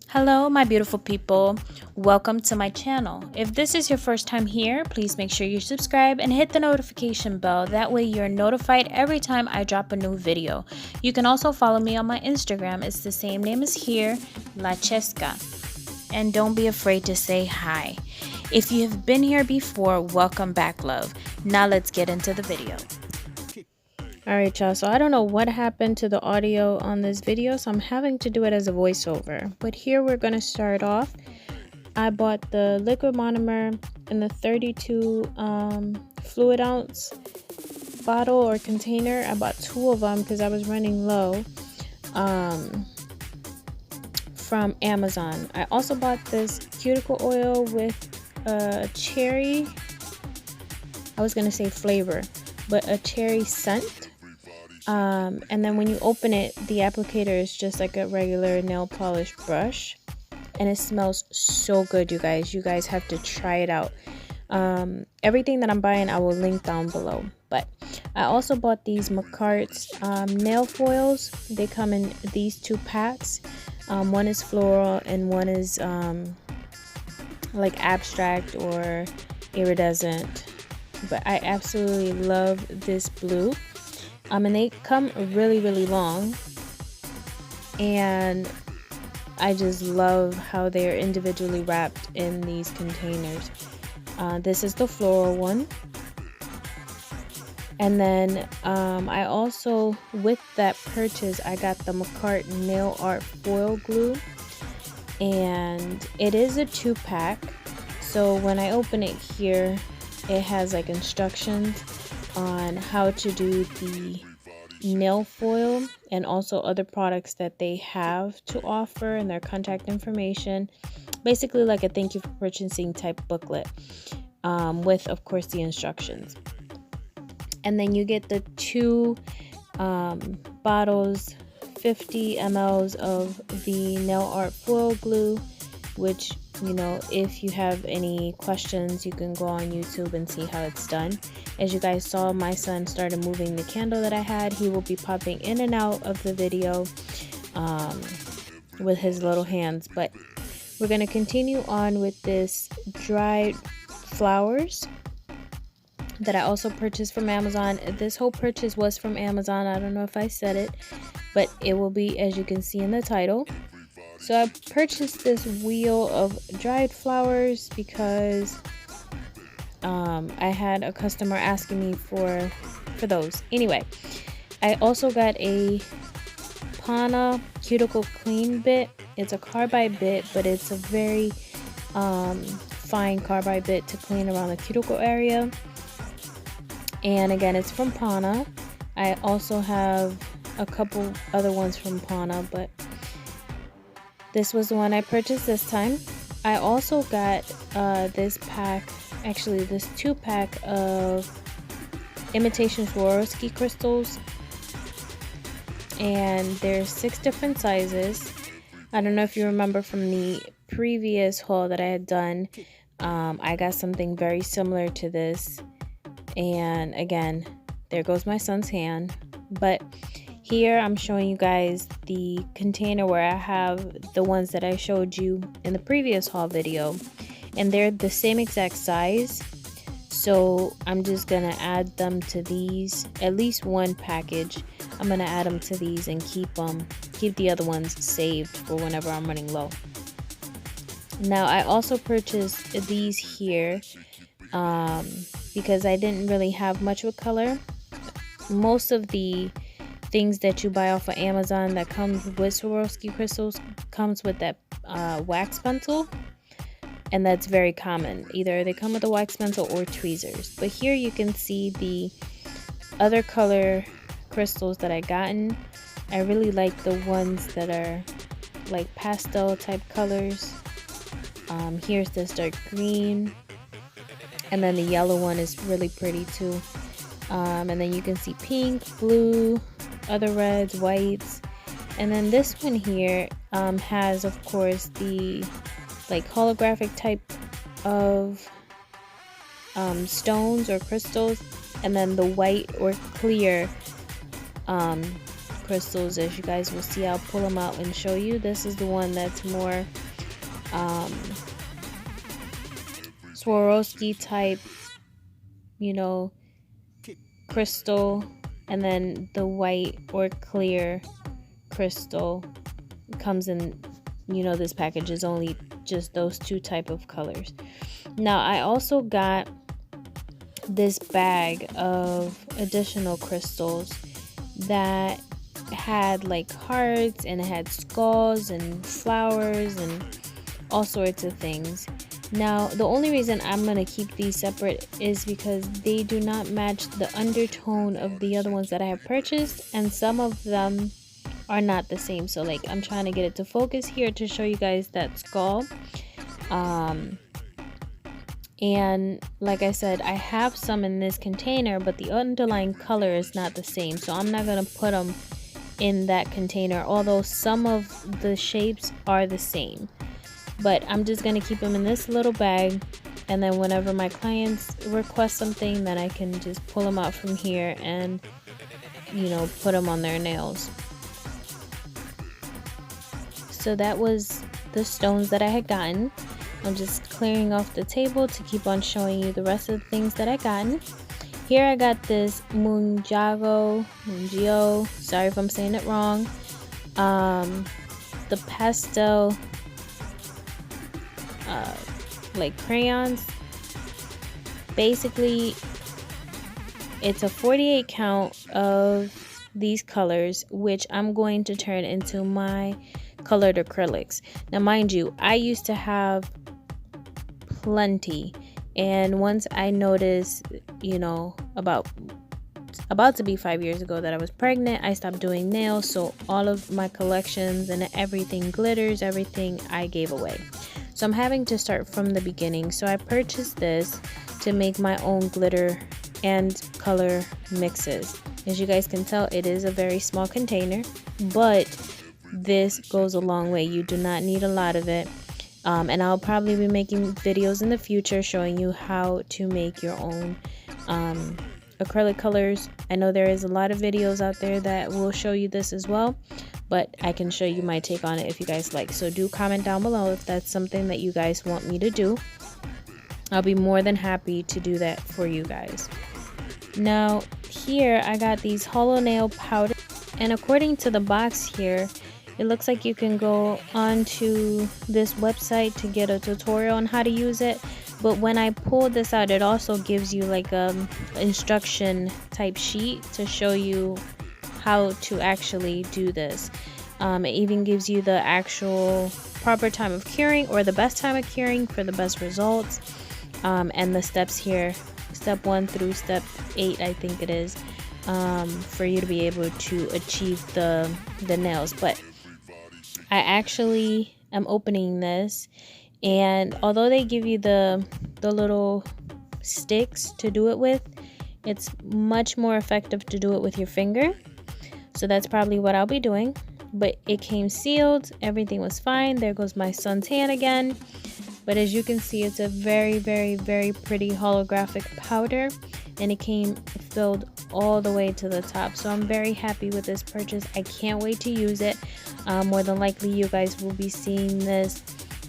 Hello, my beautiful people. Welcome to my channel. If this is your first time here, please make sure you subscribe and hit the notification bell. That way you're notified every time I drop a new video. You can also follow me on my Instagram. It's the same name as here, La Chesca. And don't be afraid to say hi. If you have been here before, welcome back, love. Now let's get into the video. Alright, y'all, so I don't know what happened to the audio on this video, so I'm having to do it as a voiceover. But here we're going to start off. I bought the liquid monomer in the 32 fluid ounce bottle or container. I bought 2 of them because I was running low from Amazon. I also bought this cuticle oil with cherry, I was going to say flavor, but a cherry scent. And then when you open it, the applicator is just like a regular nail polish brush, and it smells so good, you guys. You guys have to try it out. Everything that I'm buying I will link down below. But I also bought these McCart's nail foils. They come in these 2 packs. One is floral and one is like abstract or iridescent, but I absolutely love this blue. And they come really long, and I just love how they are individually wrapped in these containers. This is the floral one, and then I also, with that purchase, I got the McCart nail art foil glue, and it is a 2-pack. So when I open it here, it has like instructions on how to do the nail foil and also other products that they have to offer and their contact information. Basically like a thank you for purchasing type booklet, with of course the instructions. And then you get the 2 bottles, 50 mLs of the nail art foil glue, which, you know, if you have any questions, you can go on YouTube and see how it's done. As you guys saw, my son started moving the candle that I had. He will be popping in and out of the video with his little hands. But we're going to continue on with this dried flowers that I also purchased from Amazon. This whole purchase was from Amazon. I don't know if I said it, but it will be, as you can see in the title. So I purchased this wheel of dried flowers because I had a customer asking me for those. Anyway, I also got a Pana cuticle clean bit. It's a carbide bit, but it's a very fine carbide bit to clean around the cuticle area. And again, it's from Pana. I also have a couple other ones from Pana, but this was the one I purchased this time. I also got this pack, actually this 2-pack of imitation Swarovski crystals, and there's 6 different sizes. I don't know if you remember from the previous haul that I had done, I got something very similar to this, and again, there goes my son's hand. But here I'm showing you guys the container where I have the ones that I showed you in the previous haul video, and they're the same exact size. So I'm just gonna add them to these, at least one package. I'm gonna add them to these and keep the other ones saved for whenever I'm running low. Now I also purchased these here because I didn't really have much of a color. Most of the things that you buy off of Amazon that comes with Swarovski crystals comes with that wax pencil, and that's very common. Either they come with a wax pencil or tweezers. But here you can see the other color crystals that I gotten. I really like the ones that are like pastel type colors. Here's this dark green, and then the yellow one is really pretty too. And then you can see pink, blue, other reds, whites, and then this one here has, of course, the like holographic type of stones or crystals, and then the white or clear crystals. As you guys will see, I'll pull them out and show you. This is the one that's more Swarovski type, you know, crystal, and then the white or clear crystal comes in, you know, this package is only just those two type of colors. Now I also got this bag of additional crystals that had like hearts, and it had skulls and flowers and all sorts of things. Now the only reason I'm gonna keep these separate is because they do not match the undertone of the other ones that I have purchased, and some of them are not the same. So like, I'm trying to get it to focus here to show you guys that skull. And like I said, I have some in this container, but the underlying color is not the same, so I'm not gonna put them in that container, although some of the shapes are the same. But I'm just gonna keep them in this little bag, and then whenever my clients request something, then I can just pull them out from here and, you know, put them on their nails. So that was the stones that I had gotten. I'm just clearing off the table to keep on showing you the rest of the things that I gotten. Here I got this Mungio, sorry if I'm saying it wrong. The pastel like crayons. Basically, it's a 48 count of these colors, which I'm going to turn into my colored acrylics. Now mind you, I used to have plenty, and once I noticed, you know, about to be 5 years ago that I was pregnant, I stopped doing nails, so all of my collections and everything, glitters, everything, I gave away. So I'm having to start from the beginning. So I purchased this to make my own glitter and color mixes. As you guys can tell, it is a very small container, but this goes a long way. You do not need a lot of it. And I'll probably be making videos in the future showing you how to make your own acrylic colors. I know there is a lot of videos out there that will show you this as well, but I can show you my take on it if you guys like. So do comment down below if that's something that you guys want me to do. I'll be more than happy to do that for you guys. Now here I got these hollow nail powder, and according to the box here, it looks like you can go onto this website to get a tutorial on how to use it. But when I pulled this out, it also gives you like a instruction type sheet to show you how to actually do this. It even gives you the actual proper time of curing, or the best time of curing for the best results. And the steps here, step 1 through step 8, I think it is, for you to be able to achieve the nails. But I actually am opening this, and although they give you the little sticks to do it with, it's much more effective to do it with your finger. So that's probably what I'll be doing. But it came sealed, everything was fine. There goes my suntan again. But as you can see, it's a very, very, very pretty holographic powder, and it came filled all the way to the top. So I'm very happy with this purchase. I can't wait to use it. More than likely you guys will be seeing this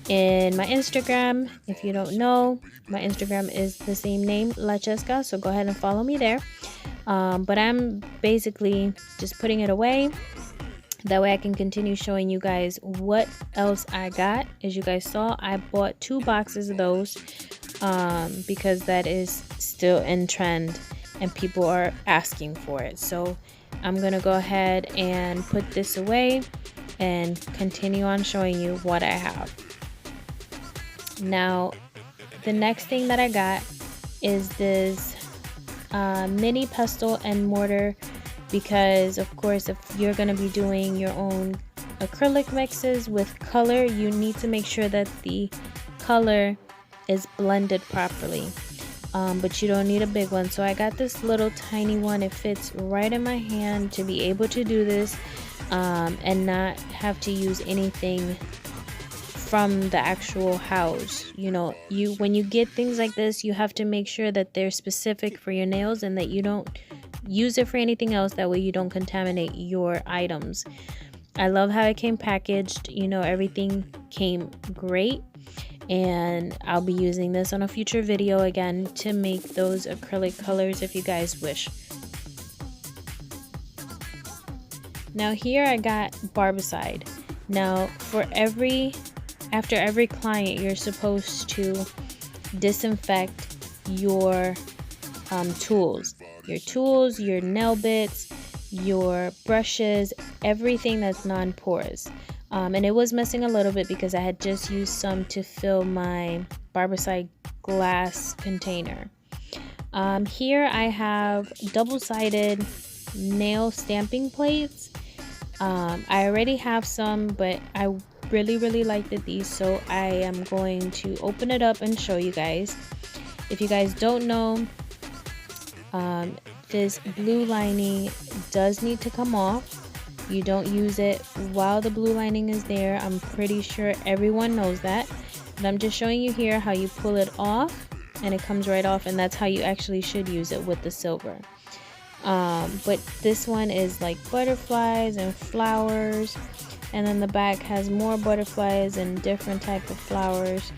in my Instagram. If you don't know, my Instagram is the same name, La Chesca, so go ahead and follow me there. But I'm basically just putting it away. That way I can continue showing you guys what else I got. As you guys saw, I bought 2 boxes of those because that is still in trend and people are asking for it. So I'm gonna go ahead and put this away and continue on showing you what I have. Now the next thing that I got is this mini pestle and mortar, because of course if you're going to be doing your own acrylic mixes with color, you need to make sure that the color is blended properly. But you don't need a big one, so I got this little tiny one. It fits right in my hand to be able to do this and not have to use anything from the actual house. You know, when you get things like this, you have to make sure that they're specific for your nails and that you don't use it for anything else. That way you don't contaminate your items. I love how it came packaged. You know, everything came great. And I'll be using this on a future video again to make those acrylic colors if you guys wish. Now here I got barbicide. Now after every client, you're supposed to disinfect your tools, your nail bits, your brushes, everything that's non-porous. And it was missing a little bit because I had just used some to fill my barbicide glass container. Here I have double-sided nail stamping plates. I already have some, but I really liked these, so I am going to open it up and show you guys. If you guys don't know, this blue lining does need to come off. You don't use it while the blue lining is there. I'm pretty sure everyone knows that, but I'm just showing you here how you pull it off, and it comes right off, and that's how you actually should use it with the silver. But this one is like butterflies and flowers, and then the back has more butterflies and different type of flowers.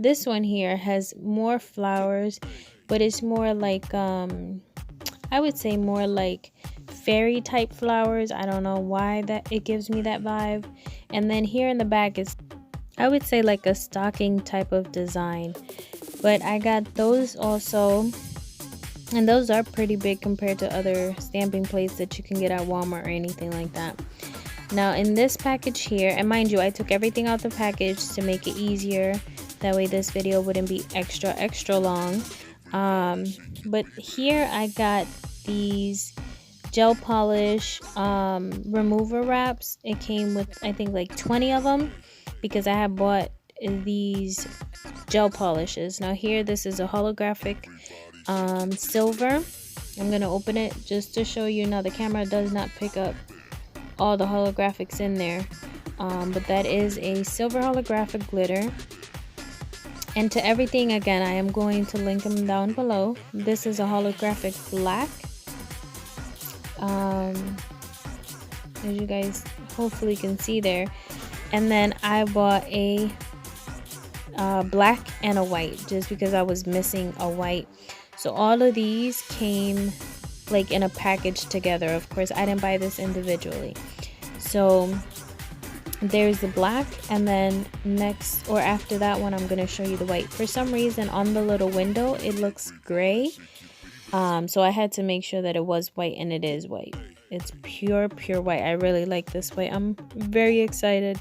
This one here has more flowers, but it's more like I would say more like fairy type flowers. I don't know why that it gives me that vibe. And then here in the back is, I would say, like a stocking type of design. But I got those also, and those are pretty big compared to other stamping plates that you can get at Walmart or anything like that. Now in this package here, and mind you, I took everything out the package to make it easier. That way this video wouldn't be extra long. But here I got these gel polish remover wraps. It came with, I think, like 20 of them, because I had bought these gel polishes. Now here, this is a holographic silver. I'm gonna open it just to show you. Now the camera does not pick up all the holographics in there, but that is a silver holographic glitter. And to everything, again, I am going to link them down below. This is a holographic black. As you guys hopefully can see there. And then I bought a black and a white, just because I was missing a white. So all of these came like in a package together. Of course, I didn't buy this individually. So there's the black, and then next or after that one, I'm going to show you the white. For some reason on the little window it looks gray, so I had to make sure that it was white, and it is white. It's pure white. I really like this white. I'm very excited.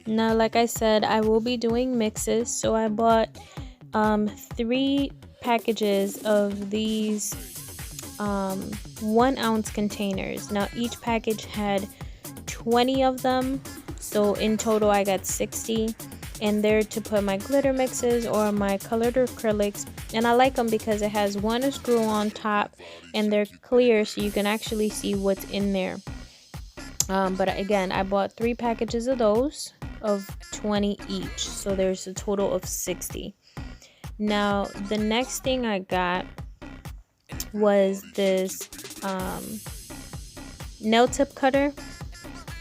Now, like I said, I will be doing mixes, so I bought 3 packages of these 1 ounce containers. Now each package had 20 of them, so in total I got 60, and they're to put my glitter mixes or my colored acrylics. And I like them because it has one screw on top, and they're clear, so you can actually see what's in there. But again, I bought 3 packages of those of 20 each, so there's a total of 60. Now the next thing I got was this nail tip cutter.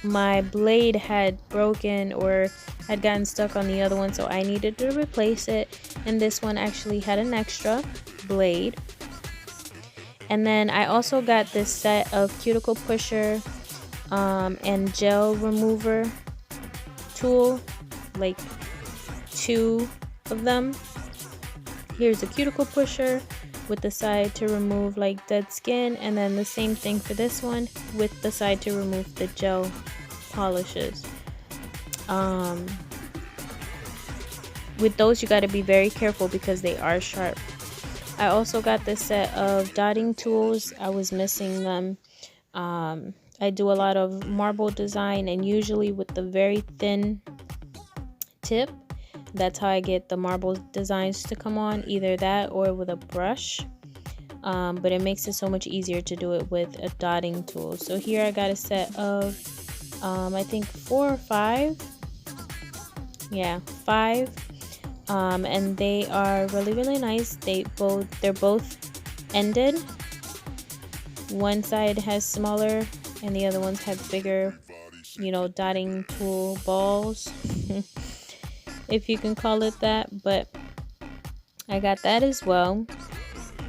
My blade had broken or had gotten stuck on the other one, so I needed to replace it, and this one actually had an extra blade. And then I also got this set of cuticle pusher and gel remover tool, like 2 of them. Here's a cuticle pusher with the side to remove like dead skin, and then the same thing for this one with the side to remove the gel polishes. With those, you got to be very careful because they are sharp. I also got this set of dotting tools. I was missing them. I do a lot of marble design, and usually with the very thin tip, that's how I get the marble designs to come on, either that or with a brush. But it makes it so much easier to do it with a dotting tool. So here I got a set of I think 4 or 5 Yeah, 5. And they are really nice. They're both ended. One side has smaller and the other ones have bigger, dotting tool balls, if you can call it that. But I got that as well.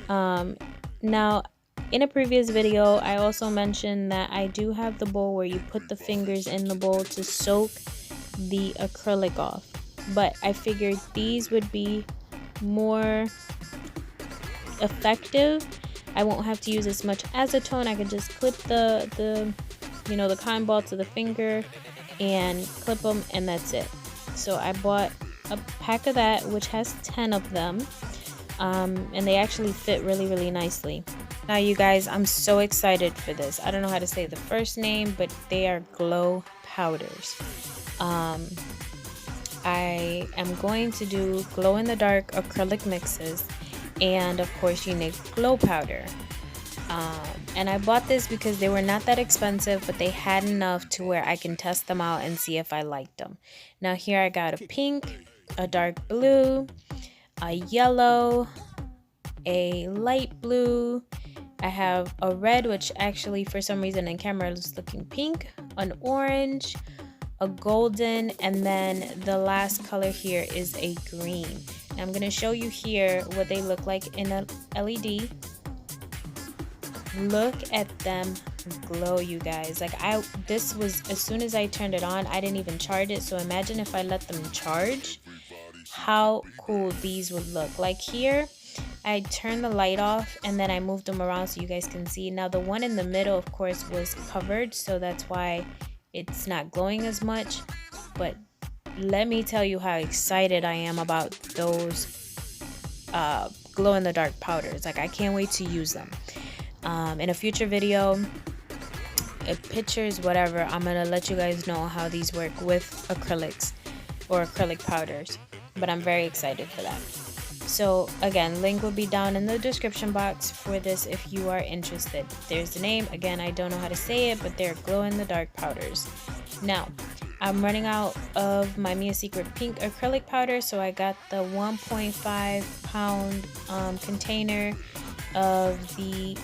Now, in a previous video, I also mentioned that I do have the bowl where you put the fingers in the bowl to soak the acrylic off. But I figured these would be more effective. I won't have to use as much acetone. I can just clip the cotton ball to the finger and clip them, and that's it. So I bought a pack of that, which has 10 of them. And they actually fit really nicely. Now you guys, I'm so excited for this. I don't know how to say the first name, but they are glow powders. I am going to do glow in the dark acrylic mixes, and of course you need glow powder. And I bought this because they were not that expensive, but they had enough to where I can test them out and see if I liked them. Now here I got a pink, a dark blue, a yellow, a light blue. I have a red, which actually for some reason in camera is looking pink, an orange, a golden, and then the last color here is a green. And I'm gonna show you here what they look like in a LED. Look at them glow, you guys. Like this was, as soon as I turned it on, I didn't even charge it. So imagine if I let them charge, how cool these would look. Like here, I turned the light off and then I moved them around so you guys can see. Now the one in the middle, of course, was covered, so that's why it's not glowing as much. But let me tell you how excited I am about those glow in the dark powders. Like I can't wait to use them. In a future video, pictures, whatever, I'm gonna let you guys know how these work with acrylics or acrylic powders. But I'm very excited for that. So again, link will be down in the description box for this if you are interested. There's the name. Again, I don't know how to say it, but they're glow in the dark powders. Now, I'm running out of my Mia Secret pink acrylic powder, so I got the 1.5 pound container of the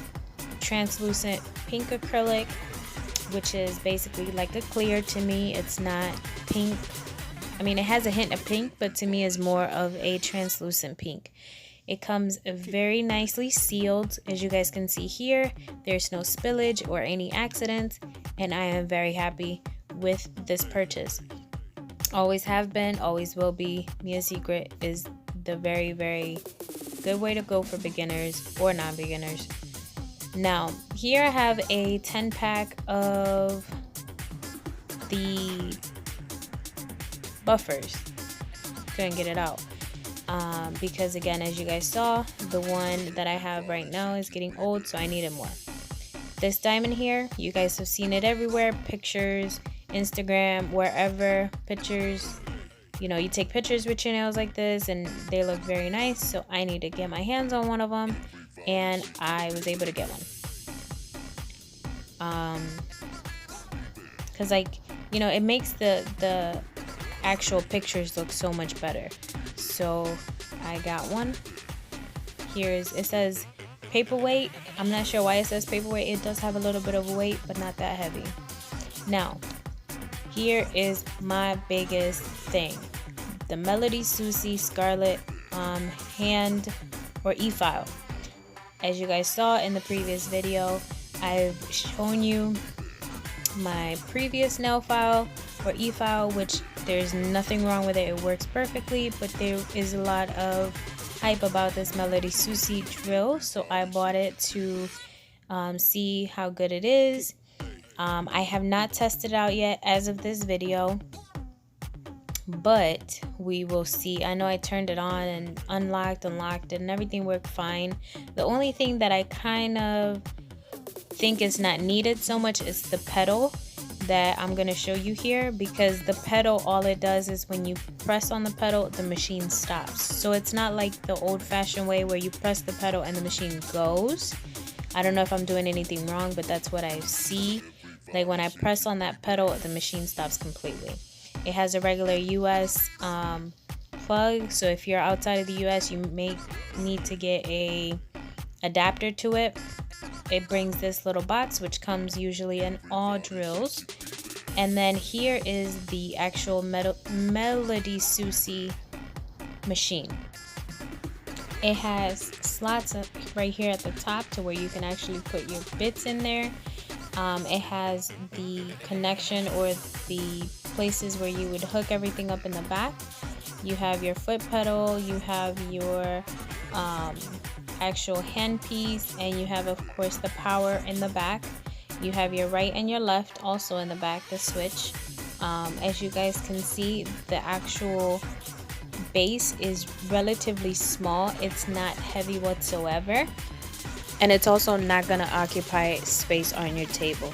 translucent pink acrylic, which is basically like a clear. To me, it's not pink. I mean, it has a hint of pink, but to me is more of a translucent pink. It comes very nicely sealed. As you guys can see here, there's no spillage or any accidents, and I am very happy with this purchase. Always have been, always will be. Mia Secret is the very good way to go for beginners or non-beginners. Now, here I have a 10 pack of the buffers. Couldn't get it out because again, as you guys saw, the one that I have right now is getting old, so I needed more. This diamond here, you guys have seen it everywhere, pictures, Instagram, wherever. Pictures, you take pictures with your nails like this and they look very nice, so I need to get my hands on one of them, and I was able to get one. Because it makes the actual pictures look so much better. So I got one. It says paperweight. I'm not sure why it says paperweight. It does have a little bit of weight, but not that heavy. Now, here is my biggest thing. The Melody Susie Scarlet hand or e-file. As you guys saw in the previous video, I've shown you my previous nail file or e-file, which there's nothing wrong with it. It works perfectly, but there is a lot of hype about this Melody Susie drill, so I bought it to see how good it is. I have not tested it out yet as of this video, but we will see. I know I turned it on and unlocked it, and everything worked fine. The only thing that I kind of think is not needed so much is the pedal that I'm going to show you here, because the pedal, all it does is when you press on the pedal, the machine stops. So it's not like the old-fashioned way where you press the pedal and the machine goes. I don't know if I'm doing anything wrong, but that's what I see. Like when I press on that pedal, the machine stops completely. It has a regular US plug, so if you're outside of the US, you may need to get a adapter to it. It brings this little box, which comes usually in all drills. And then here is the actual Melody Susie machine. It has slots right here at the top to where you can actually put your bits in there. It has the connection or the places where you would hook everything up in the back. You have your foot pedal, you have your actual hand piece, and you have, of course, the power in the back. You have your right and your left also in the back, the switch. As you guys can see, the actual base is relatively small. It's not heavy whatsoever, and it's also not going to occupy space on your table.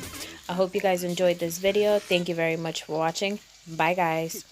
I hope you guys enjoyed this video. Thank you very much for watching. Bye guys.